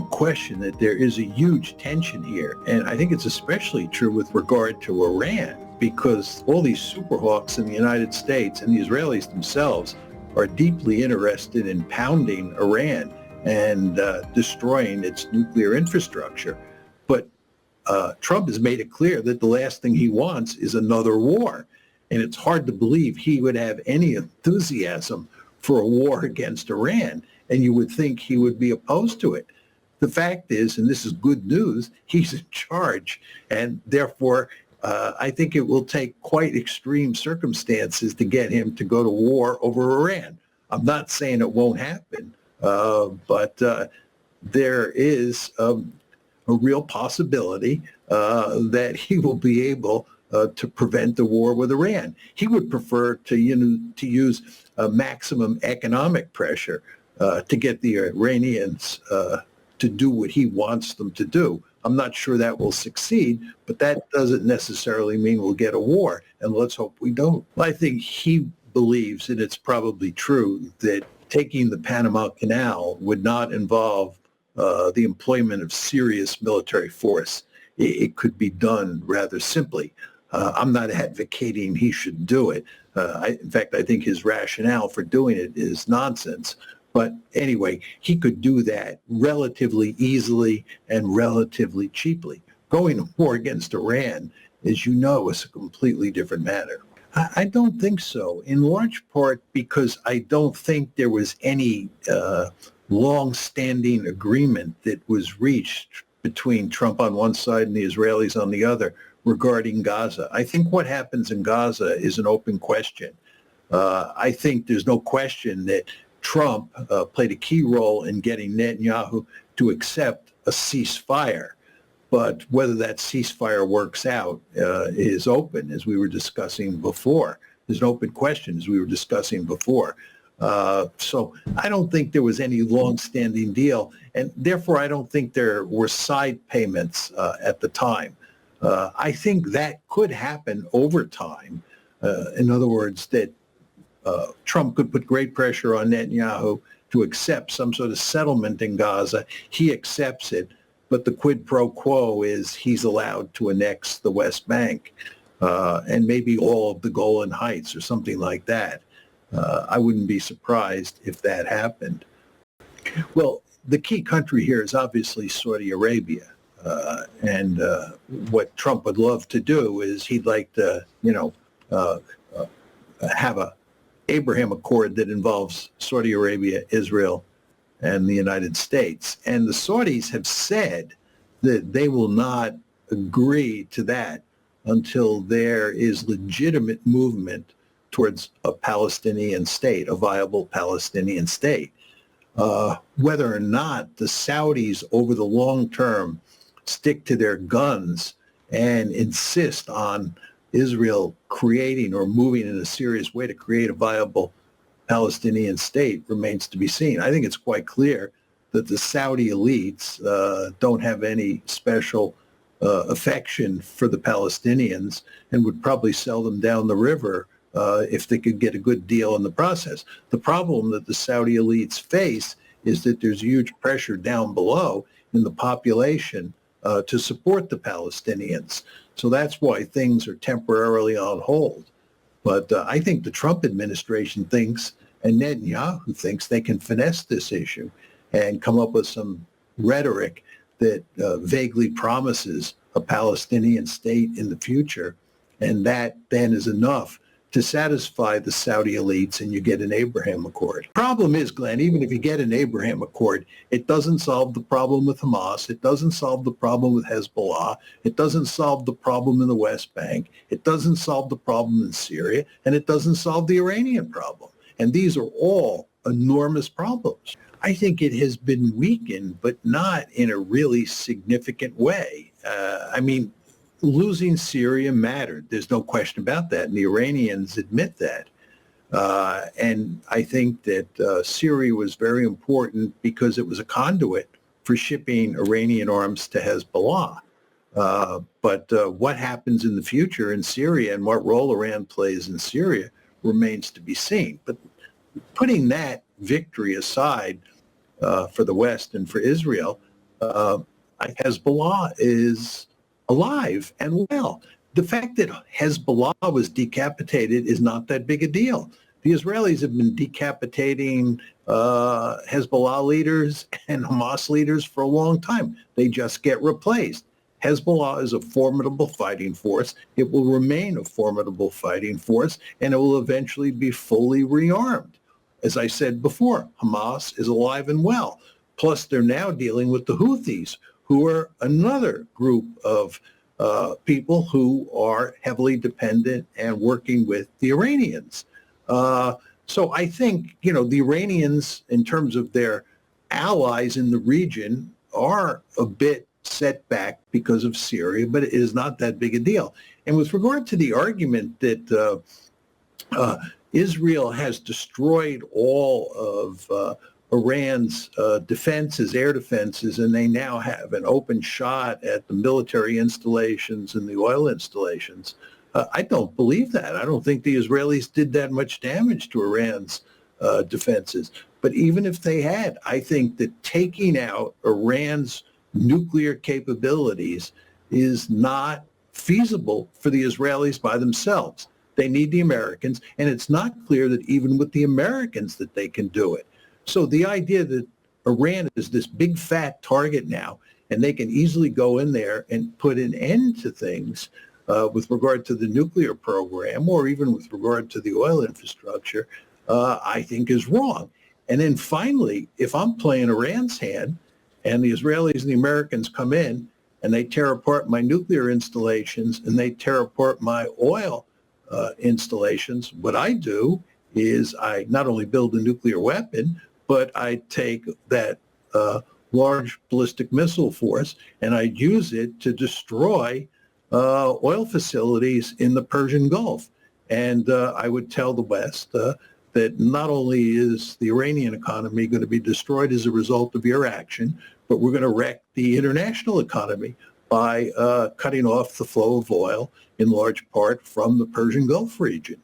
question that there is a huge tension here. And I think it's especially true with regard to Iran, because all these superhawks in the United States and the Israelis themselves are deeply interested in pounding Iran and destroying its nuclear infrastructure. But Trump has made it clear that the last thing he wants is another war. And it's hard to believe he would have any enthusiasm for a war against Iran. And you would think he would be opposed to it. The fact is, and this is good news, he's in charge. And therefore, I think it will take quite extreme circumstances to get him to go to war over Iran. I'm not saying it won't happen, but there is a real possibility that he will be able to prevent the war with Iran. He would prefer to use maximum economic pressure to get the Iranians to do what he wants them to do. I'm not sure that will succeed, but that doesn't necessarily mean we'll get a war, and let's hope we don't. I think he believes, and it's probably true, that taking the Panama Canal would not involve the employment of serious military force. It could be done rather simply. I'm not advocating he should do it. In fact, I think his rationale for doing it is nonsense. But anyway, he could do that relatively easily and relatively cheaply. Going to war against Iran, as you know, is a completely different matter. I don't think so, in large part because I don't think there was any long-standing agreement that was reached between Trump on one side and the Israelis on the other regarding Gaza. I think what happens in Gaza is an open question. I think there's no question that Trump played a key role in getting Netanyahu to accept a ceasefire. But whether that ceasefire works out is open, as we were discussing before. There's an open question, as we were discussing before. So I don't think there was any long-standing deal, and therefore I don't think there were side payments at the time. I think that could happen over time. In other words, that Trump could put great pressure on Netanyahu to accept some sort of settlement in Gaza. He accepts it, but the quid pro quo is he's allowed to annex the West Bank and maybe all of the Golan Heights or something like that. I wouldn't be surprised if that happened. Well, the key country here is obviously Saudi Arabia. And what Trump would love to do is he'd like to, have a Abraham Accord that involves Saudi Arabia, Israel, and the United States. And the Saudis have said that they will not agree to that until there is legitimate movement towards a Palestinian state, a viable Palestinian state. Whether or not the Saudis over the long term stick to their guns and insist on Israel creating or moving in a serious way to create a viable Palestinian state remains to be seen. I think it's quite clear that the Saudi elites don't have any special affection for the Palestinians and would probably sell them down the river if they could get a good deal in the process. The problem that the Saudi elites face is that there's huge pressure down below in the population to support the Palestinians. So that's why things are temporarily on hold. But I think the Trump administration thinks, and Netanyahu thinks, they can finesse this issue and come up with some rhetoric that vaguely promises a Palestinian state in the future. And that then is enough to satisfy the Saudi elites, and you get an Abraham Accord. Problem is, Glenn, even if you get an Abraham Accord, it doesn't solve the problem with Hamas. It doesn't solve the problem with Hezbollah. It doesn't solve the problem in the West Bank. It doesn't solve the problem in Syria, and it doesn't solve the Iranian problem. And these are all enormous problems. I think it has been weakened, but not in a really significant way. Losing Syria mattered. There's no question about that, and the Iranians admit that. And I think that Syria was very important because it was a conduit for shipping Iranian arms to Hezbollah. But what happens in the future in Syria and what role Iran plays in Syria remains to be seen. But putting that victory aside for the West and for Israel, uh, Hezbollah is alive and well. The fact that Hezbollah was decapitated is not that big a deal. The Israelis have been decapitating Hezbollah leaders and Hamas leaders for a long time. They just get replaced. Hezbollah is a formidable fighting force. It will remain a formidable fighting force, and it will eventually be fully rearmed. As I said before, Hamas is alive and well. Plus, they're now dealing with the Houthis, who are another group of people who are heavily dependent and working with the Iranians. So I think, the Iranians, in terms of their allies in the region, are a bit set back because of Syria, but it is not that big a deal. And with regard to the argument that Israel has destroyed all of Iran's defenses, air defenses, and they now have an open shot at the military installations and the oil installations, I don't believe that. I don't think the Israelis did that much damage to Iran's defenses. But even if they had, I think that taking out Iran's nuclear capabilities is not feasible for the Israelis by themselves. They need the Americans, and it's not clear that even with the Americans that they can do it. So the idea that Iran is this big fat target now, and they can easily go in there and put an end to things with regard to the nuclear program, or even with regard to the oil infrastructure, I think is wrong. And then finally, if I'm playing Iran's hand, and the Israelis and the Americans come in and they tear apart my nuclear installations and they tear apart my oil installations, what I do is I not only build a nuclear weapon, but I take that large ballistic missile force and I use it to destroy oil facilities in the Persian Gulf. And I would tell the West that not only is the Iranian economy going to be destroyed as a result of your action, but we're going to wreck the international economy by cutting off the flow of oil in large part from the Persian Gulf region.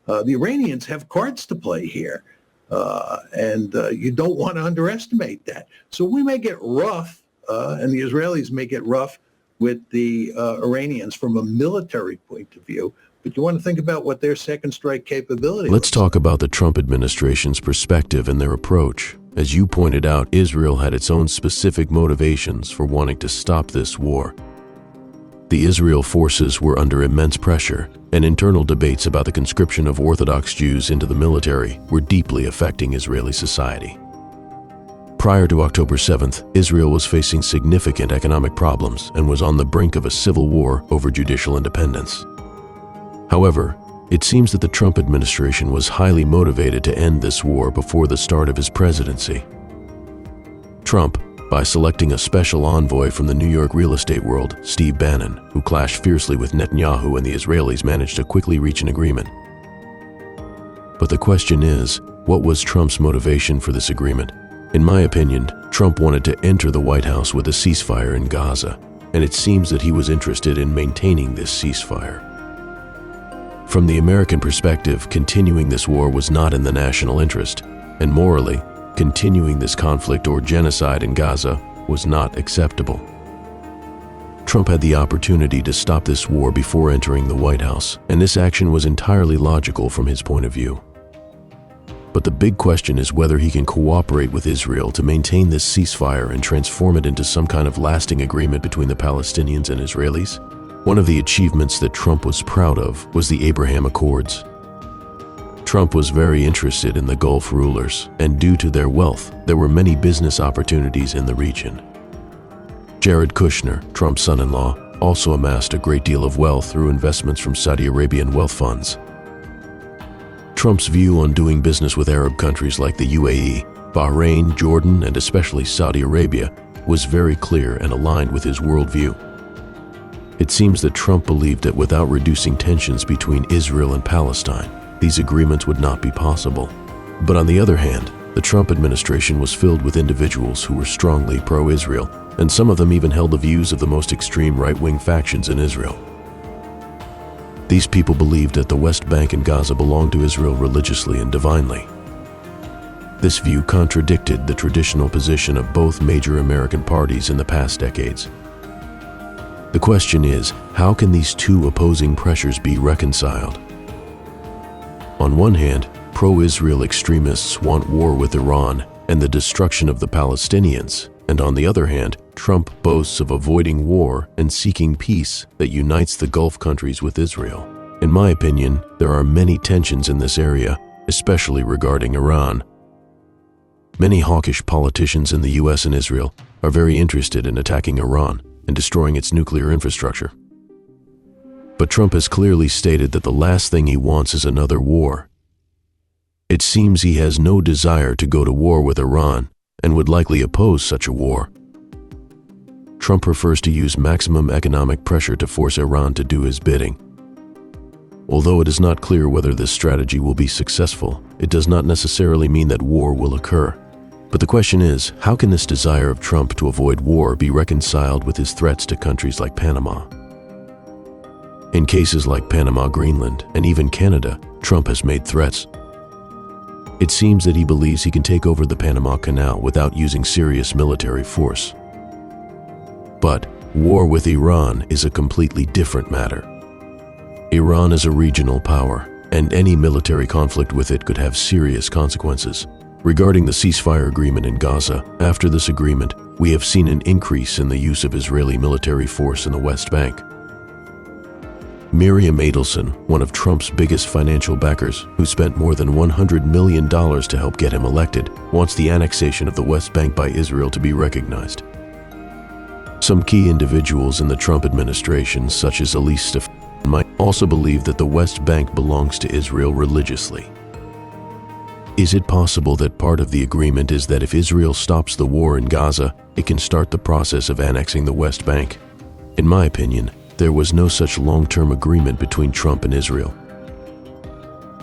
The Iranians have cards to play here, and you don't want to underestimate that. So we may get rough, and the Israelis may get rough with the Iranians from a military point of view, but you want to think about what their second strike capability is. Let's talk about the Trump administration's perspective and their approach. As you pointed out, Israel had its own specific motivations for wanting to stop this war. The Israel forces were under immense pressure, and internal debates about the conscription of Orthodox Jews into the military were deeply affecting Israeli society. Prior to October 7th, Israel was facing significant economic problems and was on the brink of a civil war over judicial independence. However, it seems that the Trump administration was highly motivated to end this war before the start of his presidency. Trump, by selecting a special envoy from the New York real estate world, Steve Bannon, who clashed fiercely with Netanyahu and the Israelis, managed to quickly reach an agreement. But the question is, what was Trump's motivation for this agreement? In my opinion, Trump wanted to enter the White House with a ceasefire in Gaza, and it seems that he was interested in maintaining this ceasefire. From the American perspective, continuing this war was not in the national interest, and morally, continuing this conflict or genocide in Gaza was not acceptable. Trump had the opportunity to stop this war before entering the White House, and this action was entirely logical from his point of view. But the big question is whether he can cooperate with Israel to maintain this ceasefire and transform it into some kind of lasting agreement between the Palestinians and Israelis. One of the achievements that Trump was proud of was the Abraham Accords. Trump was very interested in the Gulf rulers, and due to their wealth, there were many business opportunities in the region. Jared Kushner, Trump's son-in-law, also amassed a great deal of wealth through investments from Saudi Arabian wealth funds. Trump's view on doing business with Arab countries like the UAE, Bahrain, Jordan, and especially Saudi Arabia was very clear and aligned with his worldview. It seems that Trump believed that without reducing tensions between Israel and Palestine, these agreements would not be possible. But on the other hand, the Trump administration was filled with individuals who were strongly pro-Israel, and some of them even held the views of the most extreme right-wing factions in Israel. These people believed that the West Bank and Gaza belonged to Israel religiously and divinely. This view contradicted the traditional position of both major American parties in the past decades. The question is, how can these two opposing pressures be reconciled? On one hand, pro-Israel extremists want war with Iran and the destruction of the Palestinians, and on the other hand, Trump boasts of avoiding war and seeking peace that unites the Gulf countries with Israel. In my opinion, there are many tensions in this area, especially regarding Iran. Many hawkish politicians in the US and Israel are very interested in attacking Iran and destroying its nuclear infrastructure. But Trump has clearly stated that the last thing he wants is another war. It seems he has no desire to go to war with Iran and would likely oppose such a war. Trump prefers to use maximum economic pressure to force Iran to do his bidding. Although it is not clear whether this strategy will be successful, it does not necessarily mean that war will occur. But the question is, how can this desire of Trump to avoid war be reconciled with his threats to countries like Panama? In cases like Panama, Greenland, and even Canada, Trump has made threats. It seems that he believes he can take over the Panama Canal without using serious military force. But war with Iran is a completely different matter. Iran is a regional power, and any military conflict with it could have serious consequences. Regarding the ceasefire agreement in Gaza, after this agreement, we have seen an increase in the use of Israeli military force in the West Bank. Mearsheimer, one of Trump's biggest financial backers, who spent more than $100 million to help get him elected, wants the annexation of the West Bank by Israel to be recognized. Some key individuals in the Trump administration, such as Elise Stefanik, might also believe that the West Bank belongs to Israel religiously. Is it possible that part of the agreement is that if Israel stops the war in Gaza, it can start the process of annexing the West Bank? In my opinion, there was no such long-term agreement between Trump and Israel.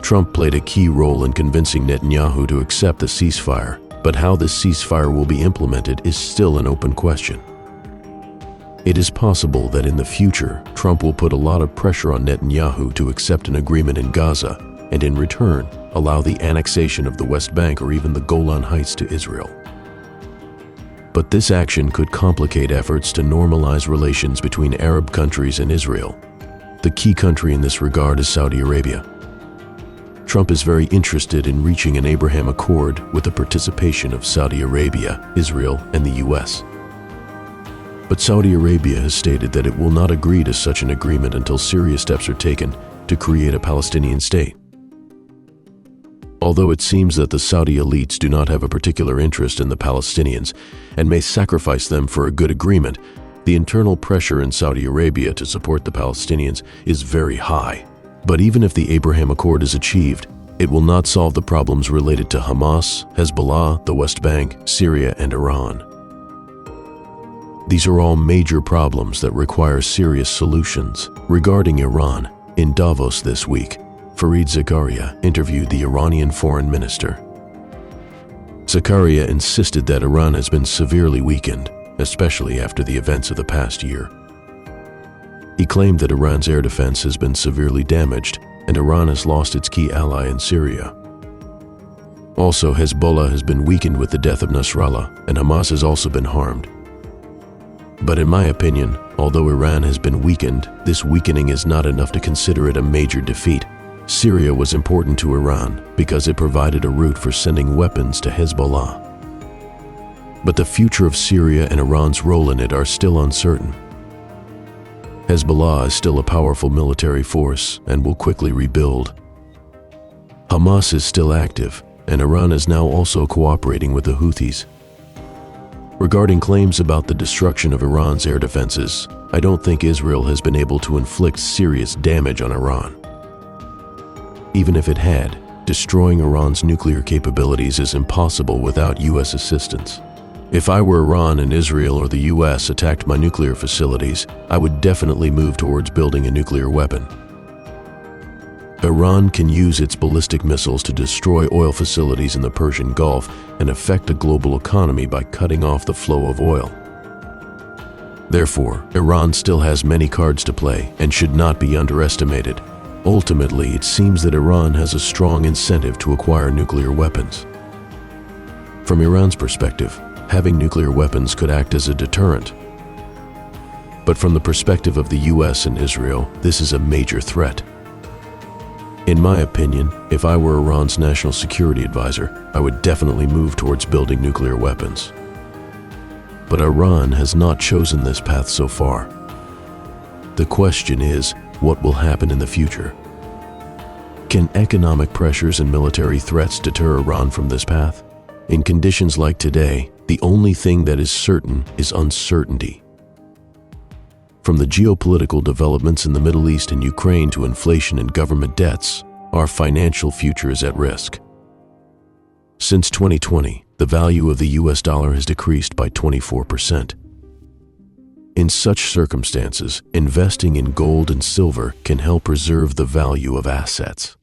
Trump played a key role in convincing Netanyahu to accept the ceasefire, but how this ceasefire will be implemented is still an open question. It is possible that in the future, Trump will put a lot of pressure on Netanyahu to accept an agreement in Gaza, and in return, allow the annexation of the West Bank or even the Golan Heights to Israel. But this action could complicate efforts to normalize relations between Arab countries and Israel. The key country in this regard is Saudi Arabia. Trump is very interested in reaching an Abraham Accord with the participation of Saudi Arabia, Israel, and the US. But Saudi Arabia has stated that it will not agree to such an agreement until serious steps are taken to create a Palestinian state. Although it seems that the Saudi elites do not have a particular interest in the Palestinians and may sacrifice them for a good agreement, the internal pressure in Saudi Arabia to support the Palestinians is very high. But even if the Abraham Accord is achieved, it will not solve the problems related to Hamas, Hezbollah, the West Bank, Syria, and Iran. These are all major problems that require serious solutions. Regarding Iran, in Davos this week, Fareed Zakaria interviewed the Iranian foreign minister. Zakaria insisted that Iran has been severely weakened, especially after the events of the past year. He claimed that Iran's air defense has been severely damaged and Iran has lost its key ally in Syria. Also, Hezbollah has been weakened with the death of Nasrallah, and Hamas has also been harmed. But in my opinion, although Iran has been weakened, this weakening is not enough to consider it a major defeat. Syria was important to Iran because it provided a route for sending weapons to Hezbollah. But the future of Syria and Iran's role in it are still uncertain. Hezbollah is still a powerful military force and will quickly rebuild. Hamas is still active, and Iran is now also cooperating with the Houthis. Regarding claims about the destruction of Iran's air defenses, I don't think Israel has been able to inflict serious damage on Iran. Even if it had, destroying Iran's nuclear capabilities is impossible without US assistance. If I were Iran and Israel or the US attacked my nuclear facilities, I would definitely move towards building a nuclear weapon. Iran can use its ballistic missiles to destroy oil facilities in the Persian Gulf and affect the global economy by cutting off the flow of oil. Therefore, Iran still has many cards to play and should not be underestimated. Ultimately, it seems that Iran has a strong incentive to acquire nuclear weapons. From Iran's perspective, having nuclear weapons could act as a deterrent. But from the perspective of the US and Israel, this is a major threat. In my opinion, if I were Iran's national security advisor, I would definitely move towards building nuclear weapons. But Iran has not chosen this path so far. The question is, what will happen in the future? Can economic pressures and military threats deter Iran from this path? In conditions like today, the only thing that is certain is uncertainty. From the geopolitical developments in the Middle East and Ukraine to inflation and government debts, our financial future is at risk. Since 2020, the value of the US dollar has decreased by 24%. In such circumstances, investing in gold and silver can help preserve the value of assets.